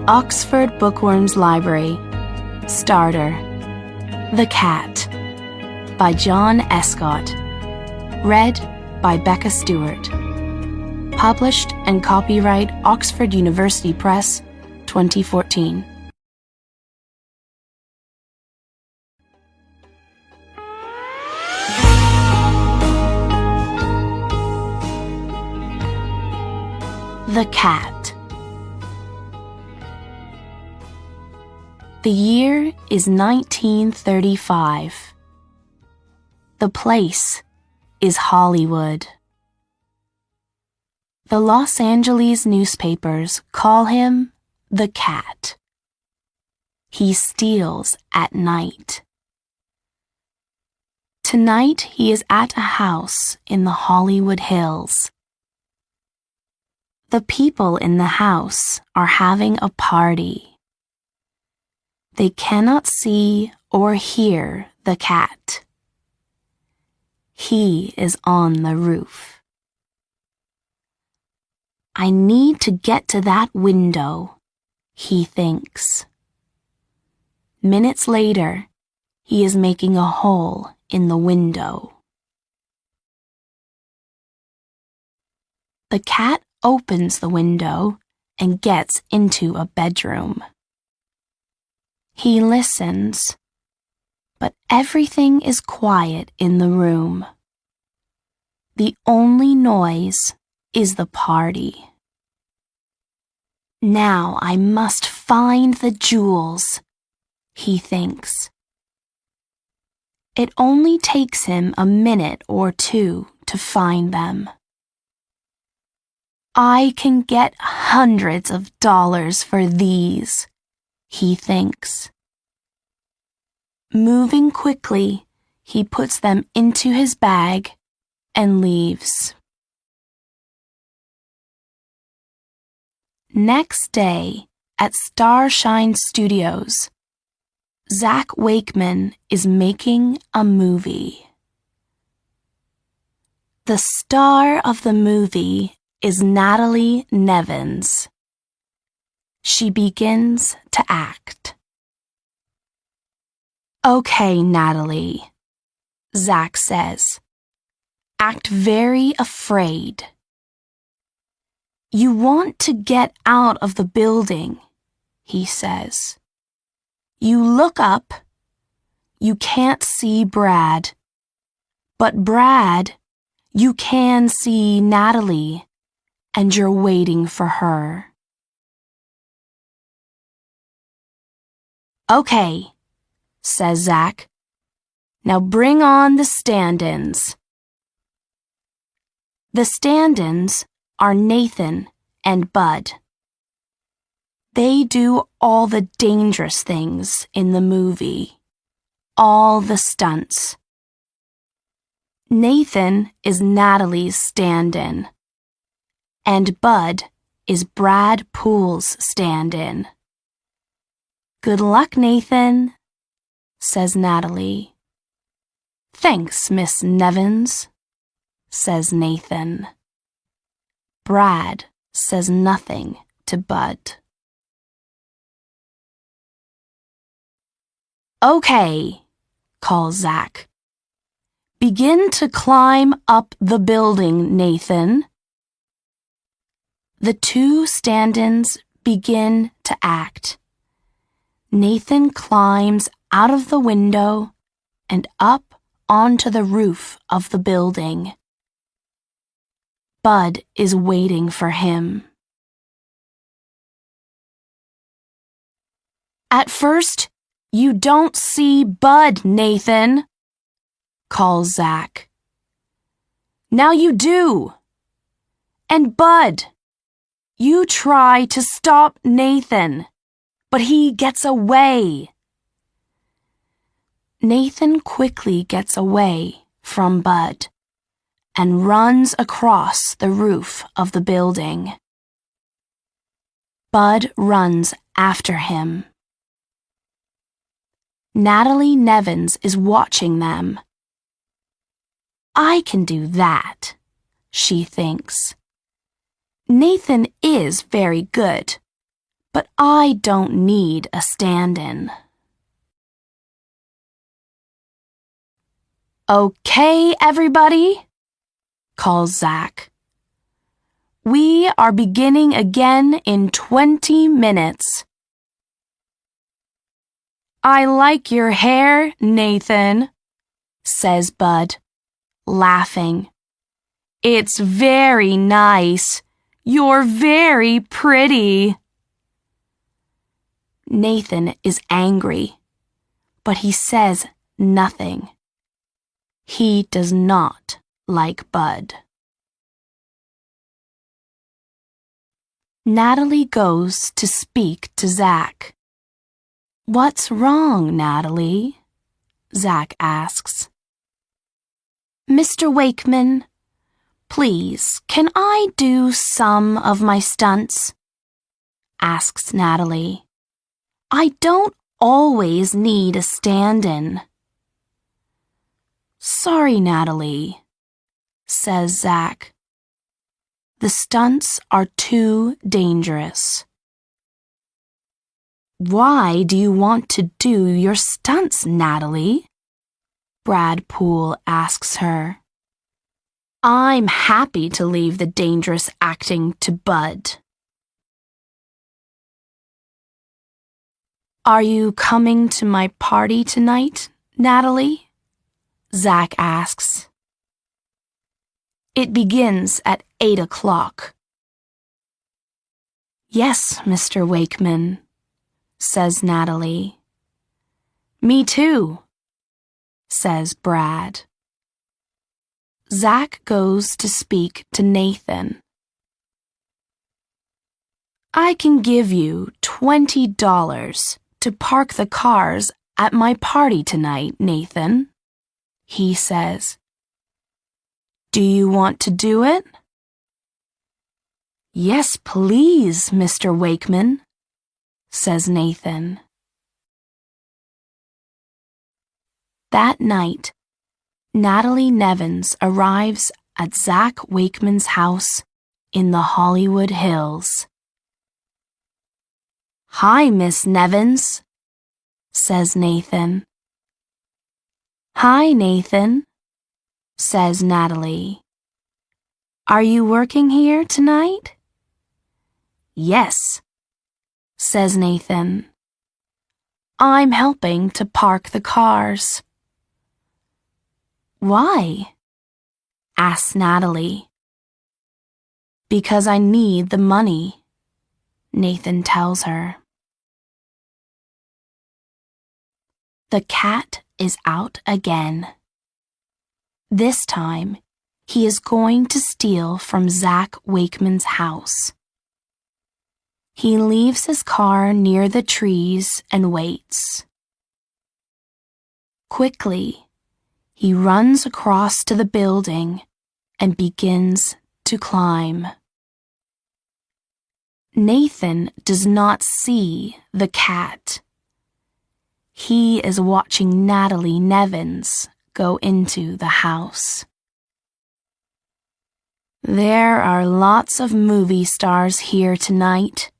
Oxford Bookworms Library. Starter. The Cat by John Escott. Read by Becca Stewart. Published and copyright Oxford University Press, 2014. The Cat. The year is 1935. The place is Hollywood. The Los Angeles newspapers call him the Cat. He steals at night. Tonight he is at a house in the Hollywood Hills. The people in the house are having a party. They cannot see or hear the cat. He is on the roof. I need to get to that window, he thinks. Minutes later, he is making a hole in the window. The cat opens the window and gets into a bedroom. He listens, but everything is quiet in the room. The only noise is the party. Now I must find the jewels, he thinks. It only takes him a minute or two to find them. I can get hundreds of dollars for these, he thinks. Moving quickly, he puts them into his bag and leaves. Next day, at Starshine Studios, Zach Wakeman is making a movie. The star of the movie is Natalie Nevins. She begins to act. Okay, Natalie, Zach says. Act very afraid. You want to get out of the building, he says. You look up. You can't see Brad. But Brad, you can see Natalie, and you're waiting for her. Okay, says Zach. Now bring on the stand-ins. The stand-ins are Nathan and Bud. They do all the dangerous things in the movie, all the stunts. Nathan is Natalie's stand-in, and Bud is Brad Poole's stand-in. Good luck, Nathan, says Natalie. Thanks, Miss Nevins, says Nathan. Brad says nothing to Bud. Okay, calls Zach. Begin to climb up the building, Nathan. The two stand-ins begin to act. Nathan climbs out of the window and up onto the roof of the building. Bud is waiting for him. At first, you don't see Bud, Nathan, calls Zach. Now you do. And Bud, you try to stop Nathan, but he gets away. Nathan quickly gets away from Bud and runs across the roof of the building. Bud runs after him. Natalie Nevins is watching them. I can do that, she thinks. Nathan is very good, but I don't need a stand-in. Okay, everybody, calls Zach. We are beginning again in 20 minutes. I like your hair, Nathan, says Bud, laughing. It's very nice. You're very pretty. Nathan is angry, but he says nothing. He does not like Bud. Natalie goes to speak to Zach. What's wrong, Natalie? Zach asks. Mr. Wakeman, please, can I do some of my stunts? Asks Natalie. I don't always need a stand-in. Sorry, Natalie, says Zach. The stunts are too dangerous. Why do you want to do your stunts, Natalie? Brad Poole asks her. I'm happy to leave the dangerous acting to Bud. Are you coming to my party tonight, Natalie? Zach asks. It begins at 8 o'clock. Yes, Mr. Wakeman, says Natalie. Me too, says Brad. Zach goes to speak to Nathan. I can give you $20 to park the cars at my party tonight, Nathan, he says. Do you want to do it? Yes, please, Mr. Wakeman, says Nathan. That night, Natalie Nevins arrives at Zach Wakeman's house in the Hollywood Hills. Hi, Miss Nevins, says Nathan. Hi, Nathan, says Natalie. Are you working here tonight? Yes, says Nathan. I'm helping to park the cars. Why? Asks Natalie. Because I need the money, Nathan tells her. The cat is out again. This time, he is going to steal from Zach Wakeman's house. He leaves his car near the trees and waits. Quickly, he runs across to the building and begins to climb. Nathan does not see the cat. He is watching Natalie Nevins go into the house. There are lots of movie stars here tonight,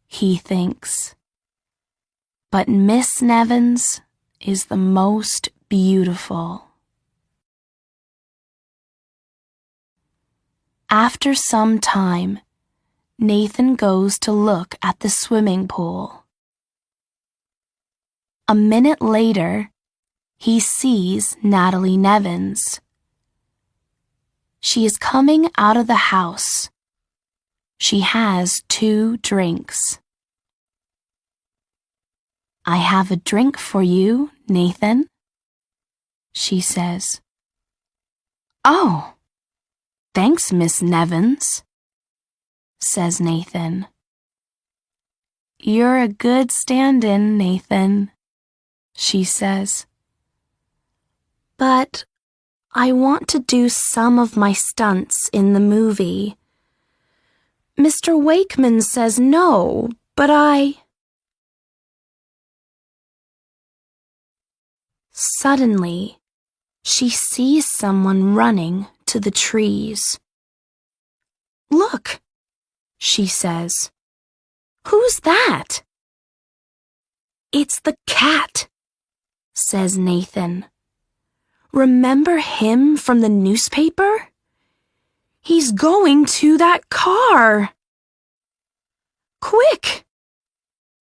he thinks. But Miss Nevins is the most beautiful. After some time, Nathan goes to look at the swimming pool. A minute later, he sees Natalie Nevins. She is coming out of the house. She has 2 drinks. I have a drink for you, Nathan, she says. Oh, thanks, Miss Nevins, says Nathan. You're a good stand-in, Nathan, she says. But I want to do some of my stunts in the movie. Mr. Wakeman says no, but Suddenly, she sees someone running to the trees. she says. Who's that? It's the cat, says Nathan. Remember him from the newspaper? He's going to that car. Quick,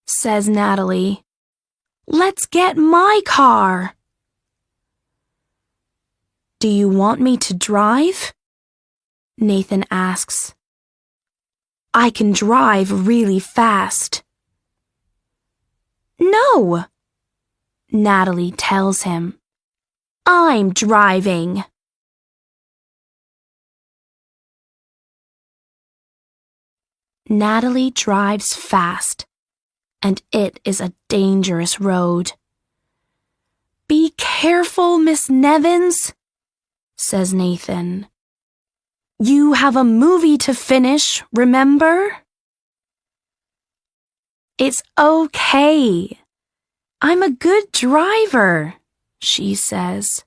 says Natalie. Let's get my car. Do you want me to drive? Nathan asks. I can drive really fast. No, Natalie tells him. I'm driving. Natalie drives fast, and it is a dangerous road. Be careful, Miss Nevins, says Nathan. You have a movie to finish, remember? It's okay. I'm a good driver, she says.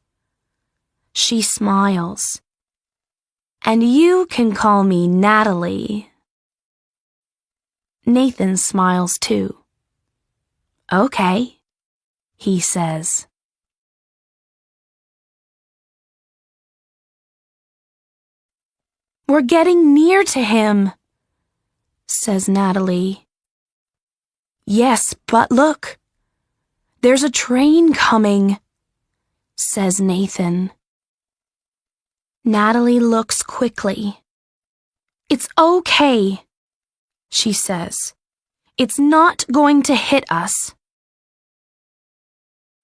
She smiles. And you can call me Natalie. Nathan smiles too. Okay, he says. We're getting near to him, says Natalie. Yes, but look. There's a train coming, says Nathan. Natalie looks quickly. It's okay, she says. It's not going to hit us.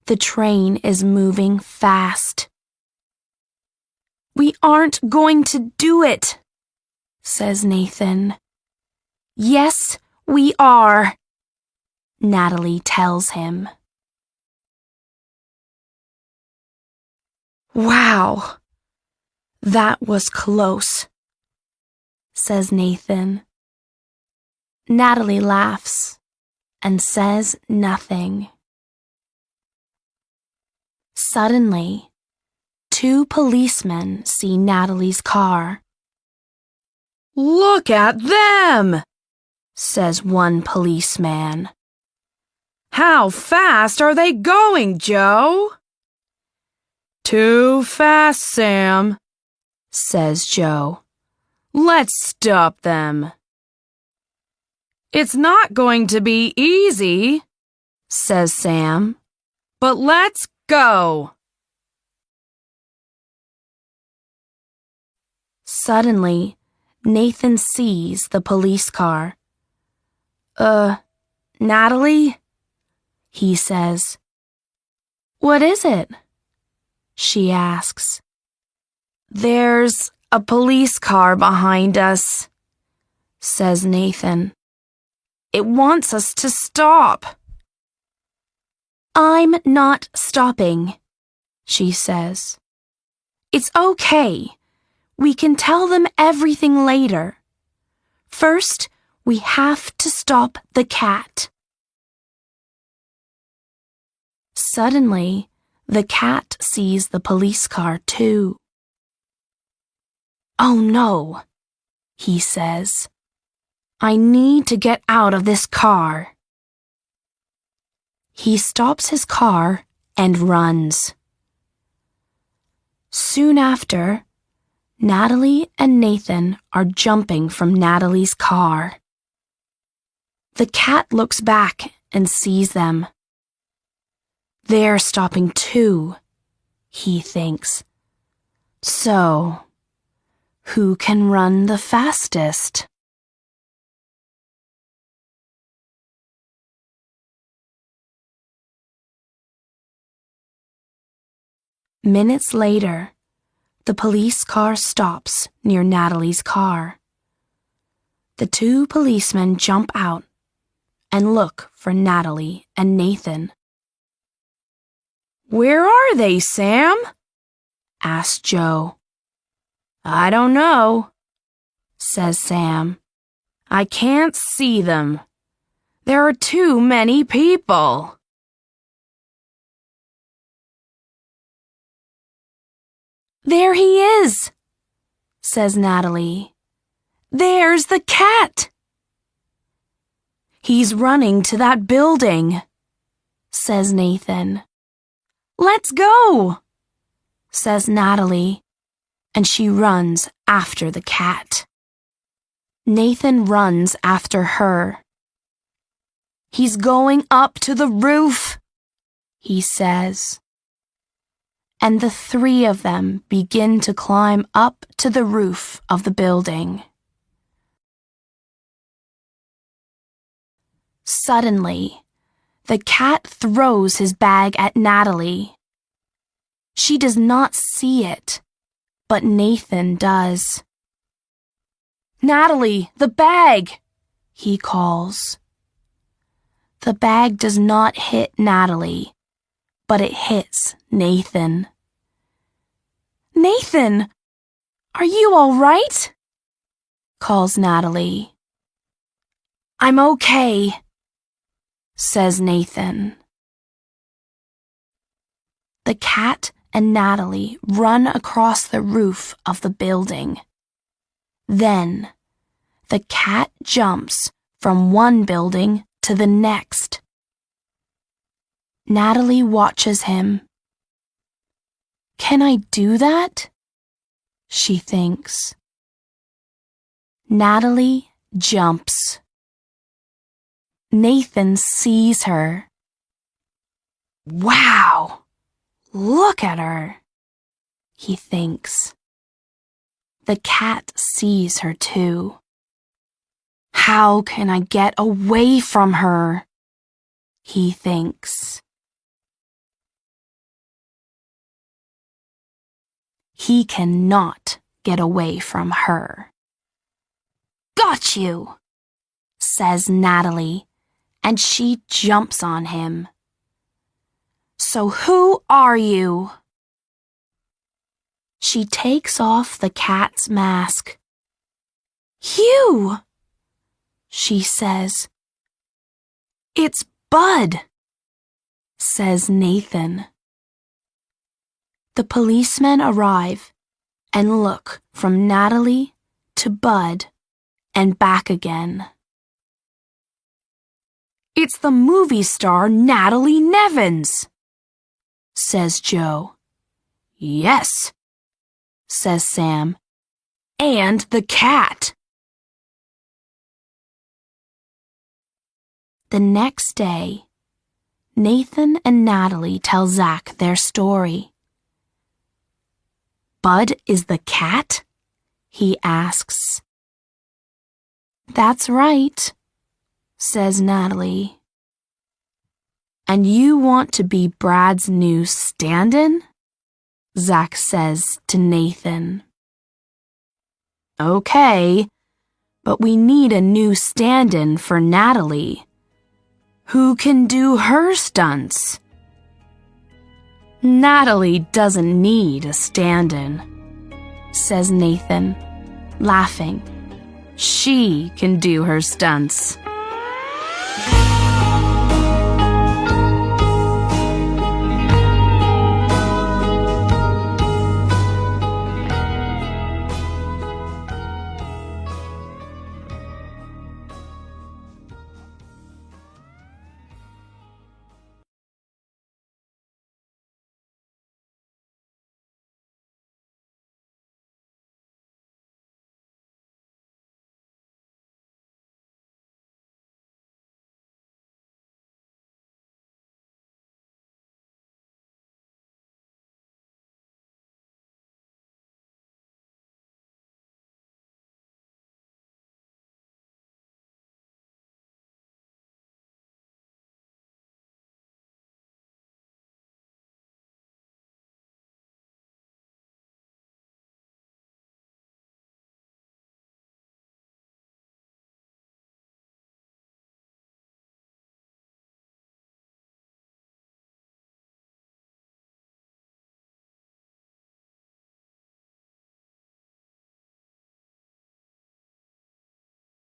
The train is moving fast. We aren't going to do it, says Nathan. Yes, we are, Natalie tells him. Wow, that was close, says Nathan. Natalie laughs and says nothing. Suddenly, 2 policemen see Natalie's car. Look at them, says one policeman. How fast are they going, Joe? Too fast, Sam, says Joe. Let's stop them. It's not going to be easy, says Sam, but let's go. Suddenly, Nathan sees the police car. Natalie? He says. What is it? She asks. There's a police car behind us, says Nathan. It wants us to stop. I'm not stopping, she says. It's okay. We can tell them everything later. First, we have to stop the cat. Suddenly, the cat sees the police car too. Oh no, he says. I need to get out of this car. He stops his car and runs. Soon after, Natalie and Nathan are jumping from Natalie's car. The cat looks back and sees them. They're stopping too, he thinks. So, who can run the fastest? Minutes later, the police car stops near Natalie's car. The 2 policemen jump out and look for Natalie and Nathan. Where are they, Sam? asked Joe. I don't know, says Sam. I can't see them. There are too many people. There he is, says Natalie. There's the cat, He's running to that building, says Nathan. Let's go, says Natalie, and she runs after the cat. Nathan runs after her. He's going up to the roof, he says. And the three of them begin to climb up to the roof of the building. Suddenly, the cat throws his bag at Natalie. She does not see it, but Nathan does. Natalie, the bag, he calls. The bag does not hit Natalie, but it hits Nathan. Nathan, are you all right? Calls Natalie. I'm okay, says Nathan. The cat and Natalie run across the roof of the building. Then, the cat jumps from one building to the next. Natalie watches him. Can I do that? She thinks. Natalie jumps. Nathan sees her. Wow, look at her, he thinks. The cat sees her too. How can I get away from her? He thinks. He cannot get away from her. Got you, says Natalie, and she jumps on him. So who are you? She takes off the cat's mask. You, she says. It's Bud, says Nathan. The policemen arrive and look from Natalie to Bud and back again. It's the movie star Natalie Nevins, says Joe. Yes, says Sam, and the cat. The next day, Nathan and Natalie tell Zach their story. Bud is the cat? He asks. That's right, says Natalie. And you want to be Brad's new stand-in? Zach says to Nathan. Okay, but we need a new stand-in for Natalie. Who can do her stunts? Natalie doesn't need a stand-in, says Nathan, laughing. She can do her stunts.